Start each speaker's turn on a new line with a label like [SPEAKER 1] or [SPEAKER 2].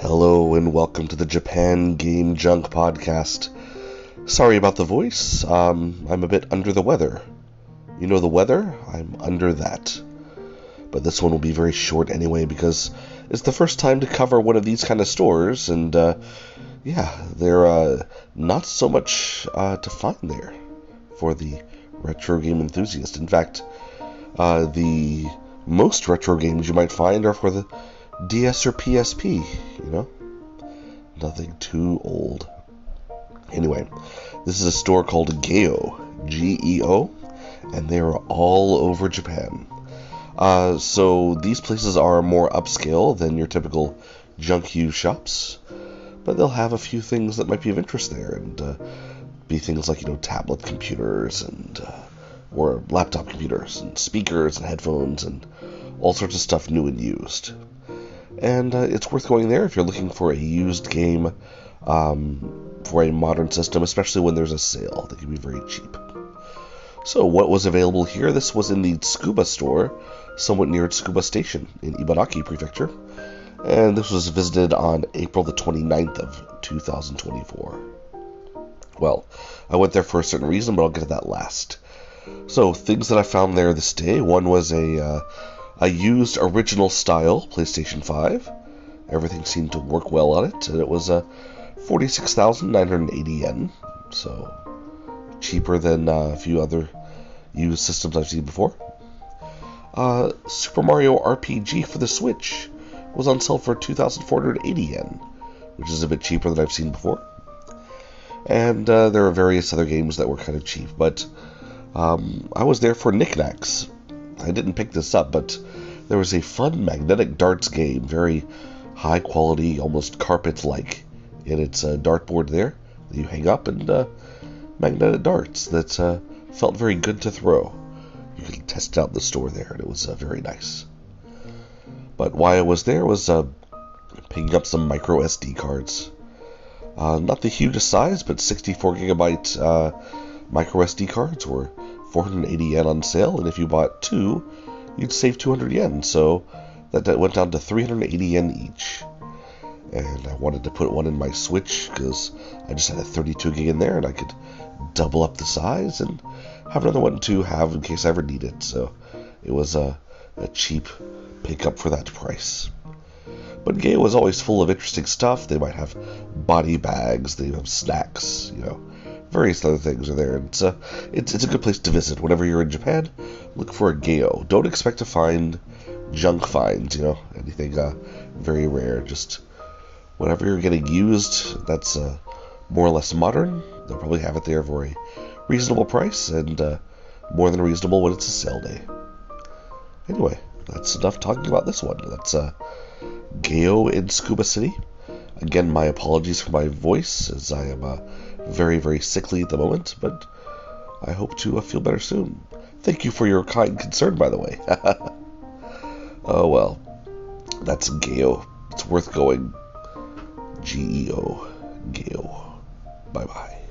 [SPEAKER 1] Hello and welcome to the Japan Game Junk podcast. Sorry about the voice, I'm a bit under the weather. You know the weather? I'm under that. But this one will be very short anyway because it's the first time to cover one of these kind of stores and they're not so much to find there for the retro game enthusiast. In fact, the most retro games you might find are for the DS or PSP, nothing too old. Anyway, this is a store called Geo, Geo, and they are all over Japan. So these places are more upscale than your typical junk used shops, but they'll have a few things that might be of interest there, and be things like, tablet computers and or laptop computers and speakers and headphones and all sorts of stuff new and used. And it's worth going there if you're looking for a used game for a modern system, especially when there's a sale. They can be very cheap. So what was available here? This was in the Tsukuba store, somewhat near Tsukuba Station in Ibaraki Prefecture. And this was visited on April the 29th of 2024. Well, I went there for a certain reason, but I'll get to that last. So, things that I found there this day. One was a used original style PlayStation 5. Everything seemed to work well on it, and it was 46,980 yen, so cheaper than a few other used systems I've seen before. Super Mario RPG for the Switch was on sale for 2,480 yen, which is a bit cheaper than I've seen before. And there are various other games that were kind of cheap, but I was there for knickknacks. I didn't pick this up, but there was a fun magnetic darts game, very high quality, almost carpet-like, in its dartboard there that you hang up, and magnetic darts that felt very good to throw. You could test it out in the store there, and it was very nice. But why I was there was picking up some micro SD cards. Not the hugest size, but 64 gigabyte micro SD cards were 480 yen on sale, and if you bought two, you'd save 200 yen, so that went down to 380 yen each. And I wanted to put one in my Switch because I just had a 32 gig in there, and I could double up the size and have another one to have in case I ever need it. So it was a cheap pickup for that price. But Gay was always full of interesting stuff. They might have body bags, they have snacks, various other things are there. It's a good place to visit. Whenever you're in Japan, look for a Geo. Don't expect to find junk finds, anything very rare. Just whenever you're getting used, that's more or less modern. They'll probably have it there for a reasonable price, and more than reasonable when it's a sale day. Anyway, that's enough talking about this one. That's Geo in Tsukuba City. Again, my apologies for my voice, as I am very, very sickly at the moment, but I hope to feel better soon. Thank you for your kind concern, by the way. Oh well, that's Geo. It's worth going. Geo. Geo. Bye-bye.